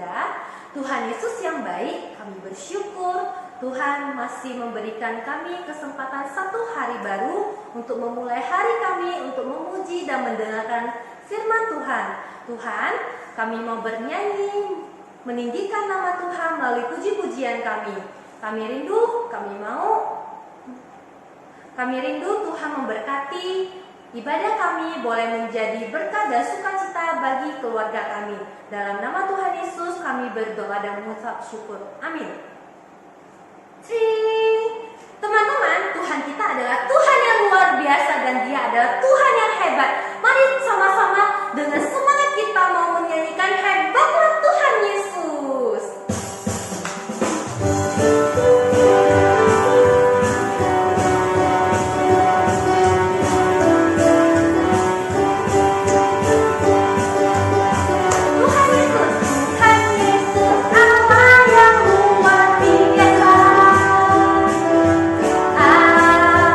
indah. Tuhan Yesus yang baik, kami bersyukur Tuhan masih memberikan kami kesempatan satu hari baru untuk memulai hari kami, untuk memuji dan mendengarkan firman Tuhan. Tuhan, kami mau bernyanyi, meninggikan nama Tuhan melalui puji-pujian kami. Kami rindu Tuhan memberkati ibadah kami, boleh menjadi berkat dan sukacita bagi keluarga kami. Dalam nama Tuhan Yesus kami berdoa dan mengucap syukur. Amin. Teman-teman, Tuhan kita adalah Tuhan yang luar biasa dan Dia adalah Tuhan yang hebat. Mari sama-sama dengan semangat kita mau menyanyikan hebatlah Tuhan Yesus.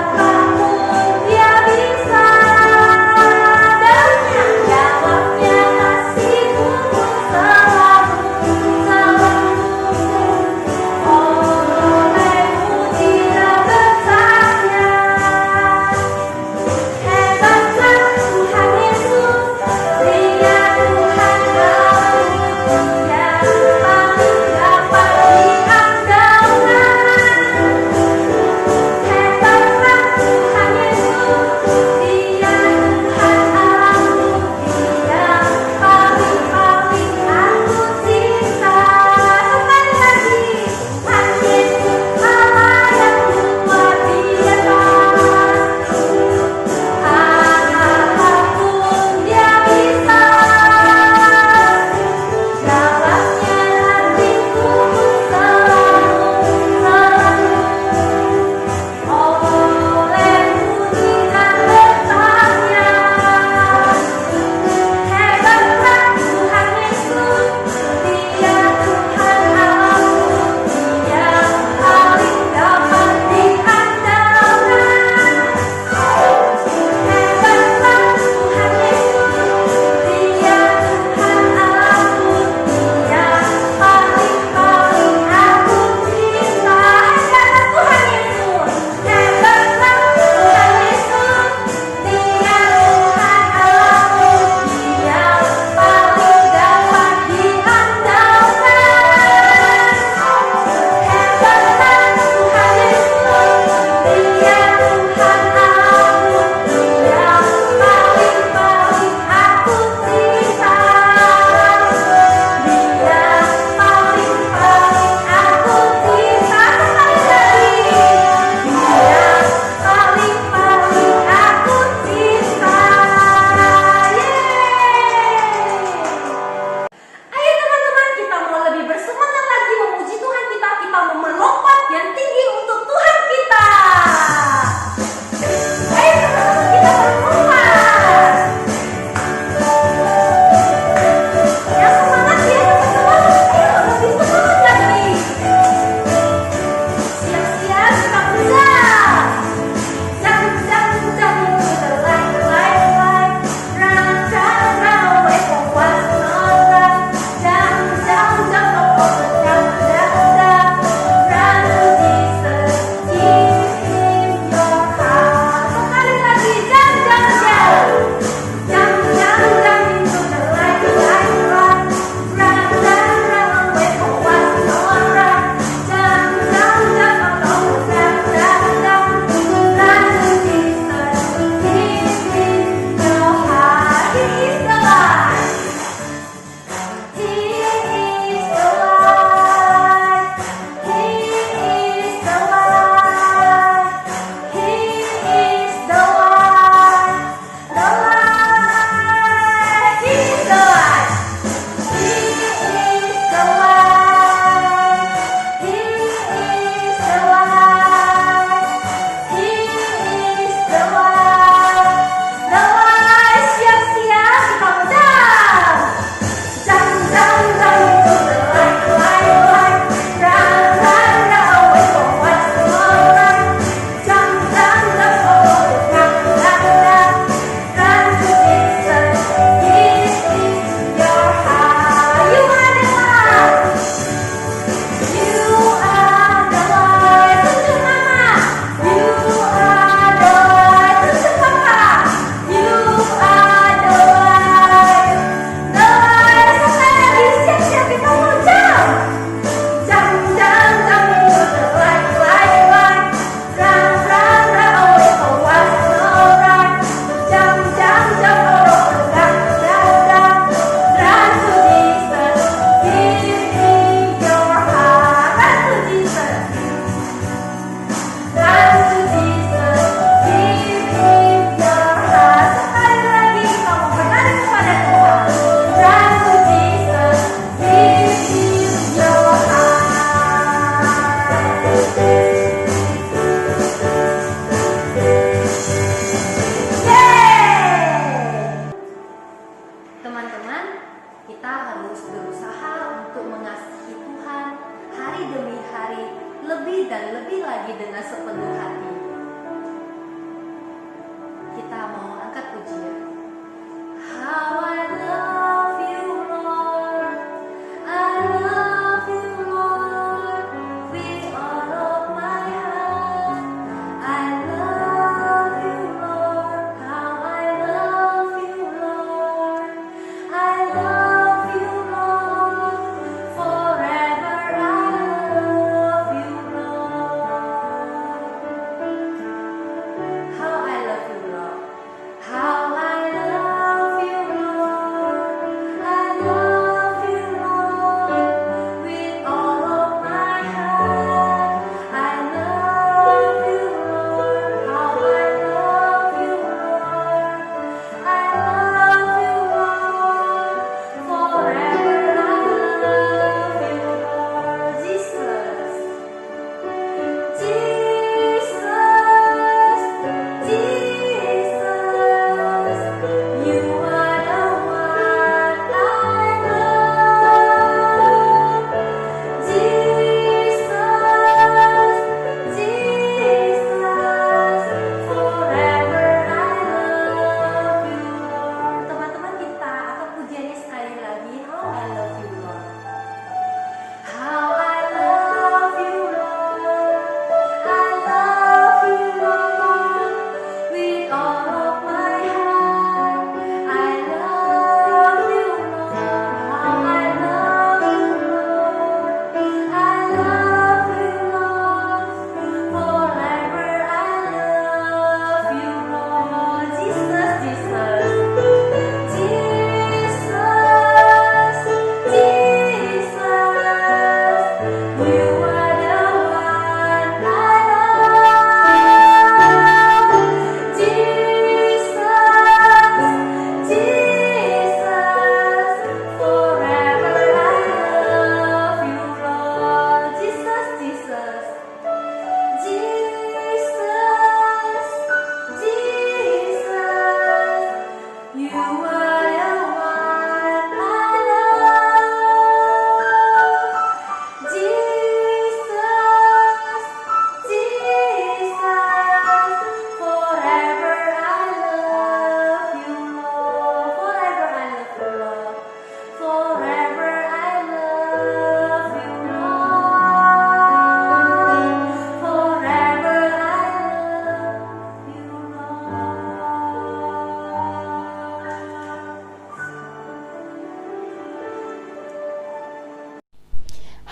Apapun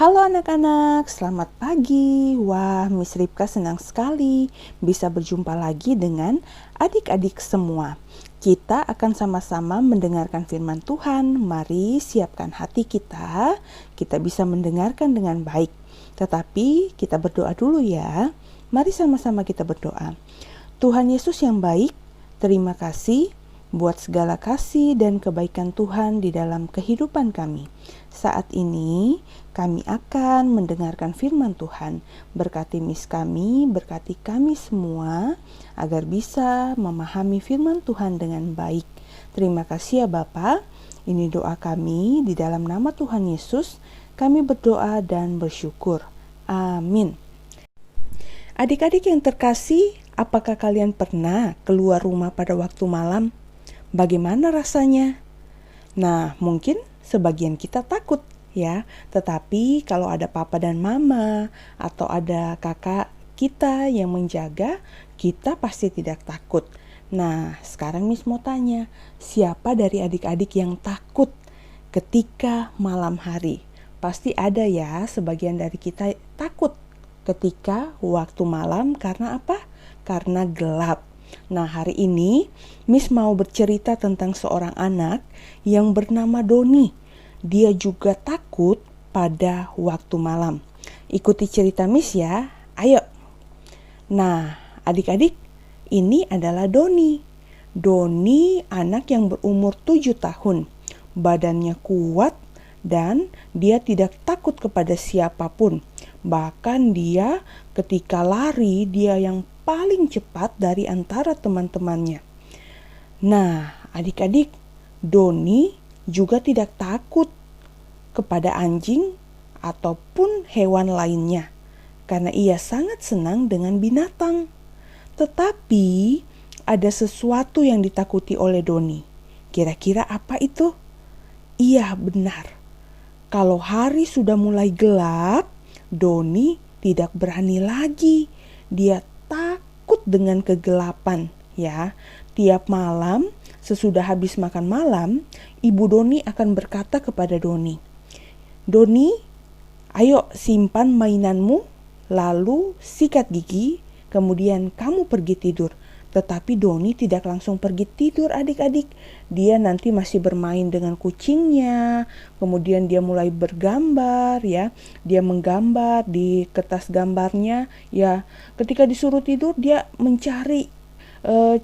Halo anak-anak, selamat pagi. Wah, Miss Ripka senang sekali bisa berjumpa lagi dengan adik-adik semua. Kita akan sama-sama mendengarkan firman Tuhan. Mari siapkan hati kita bisa mendengarkan dengan baik. Tetapi kita berdoa dulu ya. Mari sama-sama kita berdoa. Tuhan Yesus yang baik, terima kasih buat segala kasih dan kebaikan Tuhan di dalam kehidupan kami. Saat ini kami akan mendengarkan firman Tuhan. Berkati Miss kami, berkati kami semua agar bisa memahami firman Tuhan dengan baik. Terima kasih ya Bapa. Ini doa kami di dalam nama Tuhan Yesus. Kami berdoa dan bersyukur. Amin. Adik-adik yang terkasih, apakah kalian pernah keluar rumah pada waktu malam? Bagaimana rasanya? Nah, mungkin sebagian kita takut ya, tetapi kalau ada papa dan mama atau ada kakak kita yang menjaga, kita pasti tidak takut. Nah, sekarang Miss mau tanya, siapa dari adik-adik yang takut ketika malam hari? Pasti ada ya, sebagian dari kita takut ketika waktu malam. Karena apa? Karena gelap. Nah, hari ini Miss mau bercerita tentang seorang anak yang bernama Doni. Dia juga takut pada waktu malam. Ikuti cerita Miss ya. Ayo. Nah, adik-adik, ini adalah Doni. Doni anak yang berumur 7 tahun. Badannya kuat dan dia tidak takut kepada siapapun. Bahkan dia ketika lari, dia yang paling cepat dari antara teman-temannya. Nah, adik-adik, Doni juga tidak takut kepada anjing ataupun hewan lainnya karena ia sangat senang dengan binatang. Tetapi ada sesuatu yang ditakuti oleh Doni. Kira-kira apa itu? Iya, benar. Kalau hari sudah mulai gelap, Doni tidak berani lagi. Dia takut dengan kegelapan ya. Tiap malam sesudah habis makan malam, Ibu Doni akan berkata kepada Doni, "Doni, ayo simpan mainanmu, lalu sikat gigi, kemudian kamu pergi tidur." Tetapi Doni tidak langsung pergi tidur adik-adik. Dia nanti masih bermain dengan kucingnya. Kemudian dia mulai bergambar ya. Dia menggambar di kertas gambarnya ya. Ketika disuruh tidur dia mencari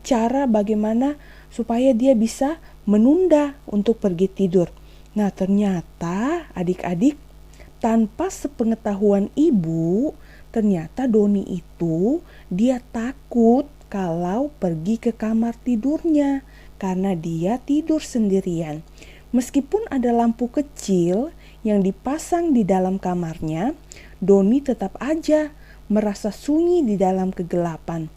cara bagaimana supaya dia bisa menunda untuk pergi tidur. Nah, ternyata adik-adik, tanpa sepengetahuan ibu, ternyata Doni itu dia takut kalau pergi ke kamar tidurnya karena dia tidur sendirian. Meskipun ada lampu kecil yang dipasang di dalam kamarnya, Doni tetap aja merasa sunyi di dalam kegelapan.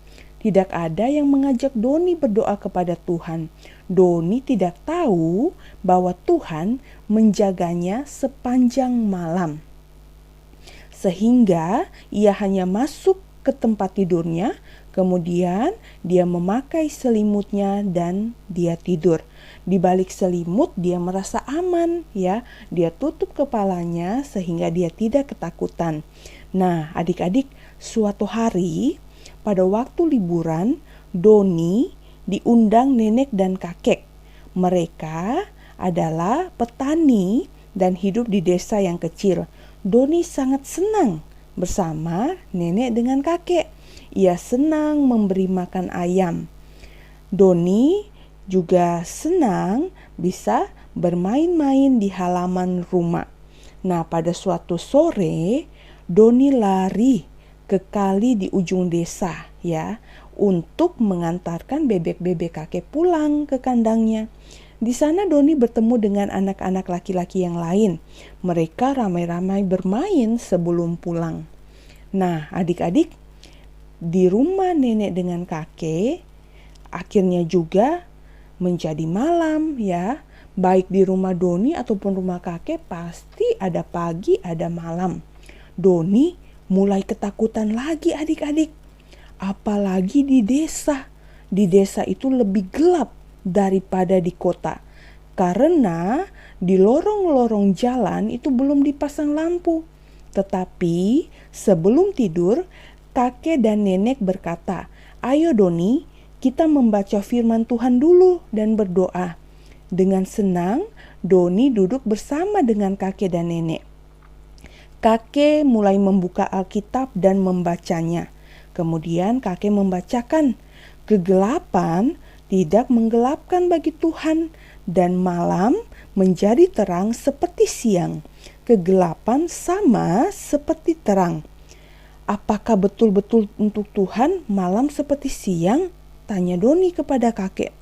Tidak ada yang mengajak Doni berdoa kepada Tuhan. Doni tidak tahu bahwa Tuhan menjaganya sepanjang malam. Sehingga ia hanya masuk ke tempat tidurnya, kemudian dia memakai selimutnya dan dia tidur. Di balik selimut dia merasa aman ya. Dia tutup kepalanya sehingga dia tidak ketakutan. Nah, adik-adik, suatu hari pada waktu liburan, Doni diundang nenek dan kakek. Mereka adalah petani dan hidup di desa yang kecil. Doni sangat senang bersama nenek dengan kakek. Ia senang memberi makan ayam. Doni juga senang bisa bermain-main di halaman rumah. Nah, pada suatu sore, Doni lari ke kali di ujung desa ya, untuk mengantarkan bebek-bebek kakek pulang ke kandangnya. Di sana Doni bertemu dengan anak-anak laki-laki yang lain. Mereka ramai-ramai bermain sebelum pulang. Nah, adik-adik, di rumah nenek dengan kakek akhirnya juga menjadi malam ya. Baik di rumah Doni ataupun rumah kakek pasti ada pagi, ada malam. Doni mulai ketakutan lagi adik-adik. Apalagi di desa. Di desa itu lebih gelap daripada di kota. Karena di lorong-lorong jalan itu belum dipasang lampu. Tetapi sebelum tidur, kakek dan nenek berkata, "Ayo Doni, kita membaca firman Tuhan dulu dan berdoa." Dengan senang, Doni duduk bersama dengan kakek dan nenek. Kakek mulai membuka Alkitab dan membacanya. Kemudian kakek membacakan, "Kegelapan tidak menggelapkan bagi Tuhan, dan malam menjadi terang seperti siang. Kegelapan sama seperti terang." "Apakah betul-betul untuk Tuhan malam seperti siang?" tanya Doni kepada kakek.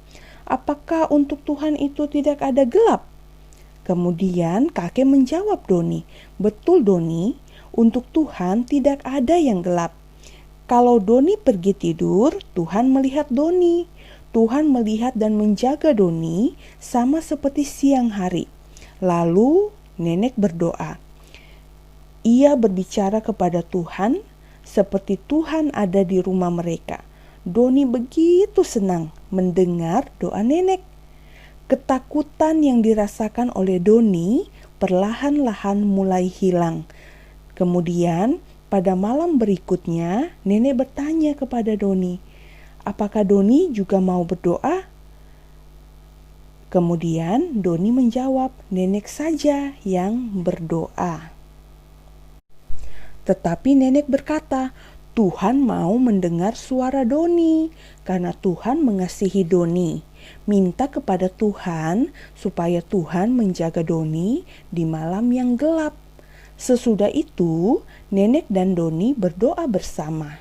"Apakah untuk Tuhan itu tidak ada gelap?" Kemudian kakek menjawab Doni, "Betul Doni, untuk Tuhan tidak ada yang gelap. Kalau Doni pergi tidur, Tuhan melihat Doni. Tuhan melihat dan menjaga Doni sama seperti siang hari." Lalu nenek berdoa. Ia berbicara kepada Tuhan seperti Tuhan ada di rumah mereka. Doni begitu senang mendengar doa nenek. Ketakutan yang dirasakan oleh Doni perlahan-lahan mulai hilang. Kemudian pada malam berikutnya, nenek bertanya kepada Doni, "Apakah Doni juga mau berdoa?" Kemudian Doni menjawab, "Nenek saja yang berdoa." Tetapi nenek berkata, "Tuhan mau mendengar suara Doni karena Tuhan mengasihi Doni. Minta kepada Tuhan supaya Tuhan menjaga Doni di malam yang gelap." Sesudah itu, nenek dan Doni berdoa bersama.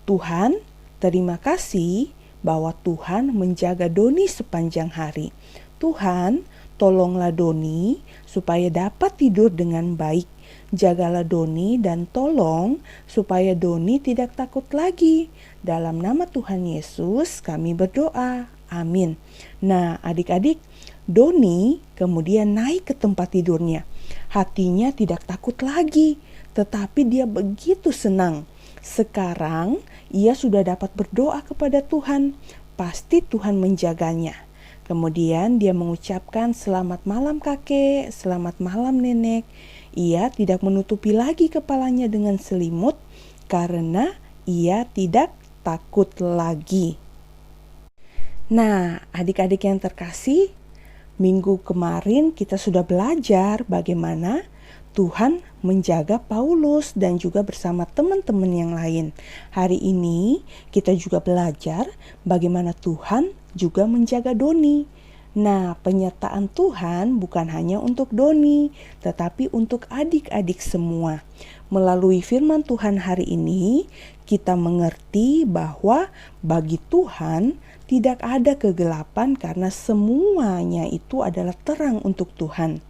"Tuhan, terima kasih bahwa Tuhan menjaga Doni sepanjang hari. Tuhan, tolonglah Doni supaya dapat tidur dengan baik. Jagalah Doni dan tolong supaya Doni tidak takut lagi. Dalam nama Tuhan Yesus kami berdoa. Amin." Nah, adik-adik, Doni kemudian naik ke tempat tidurnya. Hatinya tidak takut lagi, tetapi dia begitu senang. Sekarang ia sudah dapat berdoa kepada Tuhan. Pasti Tuhan menjaganya. Kemudian dia mengucapkan, "Selamat malam kakek, selamat malam nenek." Ia tidak menutupi lagi kepalanya dengan selimut karena ia tidak takut lagi. Nah, adik-adik yang terkasih, minggu kemarin kita sudah belajar bagaimana Tuhan menjaga Paulus dan juga bersama teman-teman yang lain. Hari ini kita juga belajar bagaimana Tuhan juga menjaga Doni. Nah, penyertaan Tuhan bukan hanya untuk Doni, tetapi untuk adik-adik semua. Melalui firman Tuhan hari ini, kita mengerti bahwa bagi Tuhan tidak ada kegelapan karena semuanya itu adalah terang untuk Tuhan.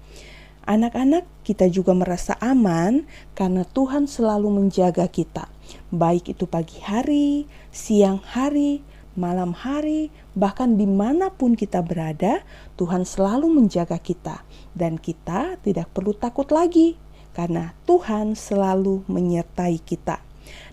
Anak-anak, kita juga merasa aman karena Tuhan selalu menjaga kita. Baik itu pagi hari, siang hari, malam hari, bahkan dimanapun kita berada, Tuhan selalu menjaga kita. Dan kita tidak perlu takut lagi karena Tuhan selalu menyertai kita.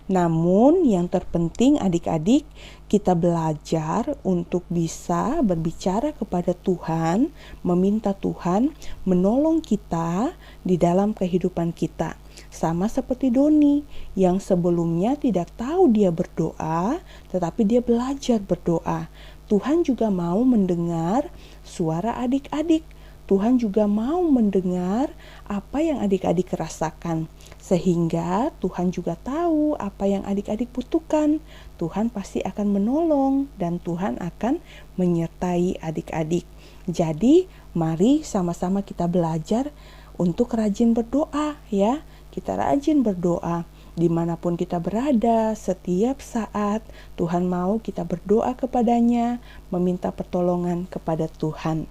Namun yang terpenting adik-adik, kita belajar untuk bisa berbicara kepada Tuhan, meminta Tuhan menolong kita di dalam kehidupan kita. Sama seperti Doni yang sebelumnya tidak tahu dia berdoa, tetapi dia belajar berdoa. Tuhan juga mau mendengar suara adik-adik. Tuhan juga mau mendengar apa yang adik-adik rasakan. Sehingga Tuhan juga tahu apa yang adik-adik butuhkan. Tuhan pasti akan menolong dan Tuhan akan menyertai adik-adik. Jadi mari sama-sama kita belajar untuk rajin berdoa ya. Kita rajin berdoa dimanapun kita berada, setiap saat Tuhan mau kita berdoa kepadanya, meminta pertolongan kepada Tuhan.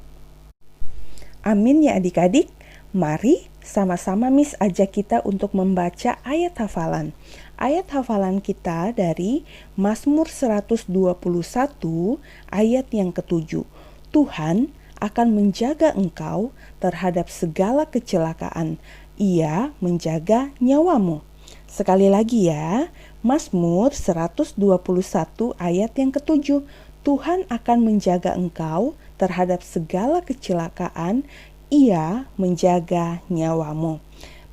Amin ya adik-adik. Mari sama-sama Miss ajak kita untuk membaca ayat hafalan. Ayat hafalan kita dari Mazmur 121 ayat yang ke-7. Tuhan akan menjaga engkau terhadap segala kecelakaan. Ia menjaga nyawamu. Sekali lagi ya, Mazmur 121 ayat yang ke-7. Tuhan akan menjaga engkau terhadap segala kecelakaan. Ia menjaga nyawamu.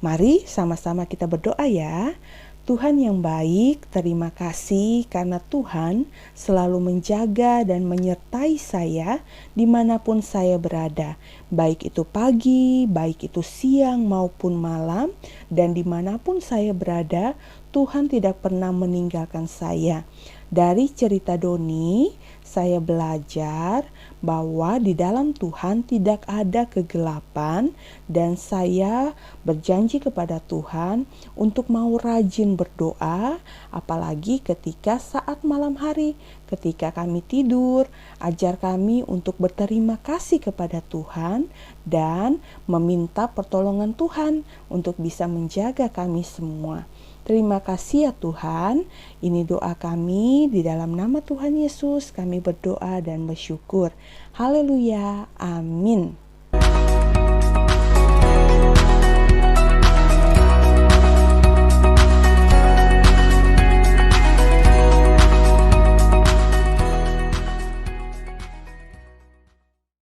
Mari sama-sama kita berdoa ya. Tuhan yang baik, terima kasih karena Tuhan selalu menjaga dan menyertai saya dimanapun saya berada, baik itu pagi, baik itu siang maupun malam, dan dimanapun saya berada, Tuhan tidak pernah meninggalkan saya. Dari cerita Doni, saya belajar bahwa di dalam Tuhan tidak ada kegelapan, dan saya berjanji kepada Tuhan untuk mau rajin berdoa, apalagi ketika saat malam hari, ketika kami tidur. Ajar kami untuk berterima kasih kepada Tuhan dan meminta pertolongan Tuhan untuk bisa menjaga kami semua. Terima kasih ya Tuhan. Ini doa kami di dalam nama Tuhan Yesus. Kami berdoa dan bersyukur. Haleluya. Amin.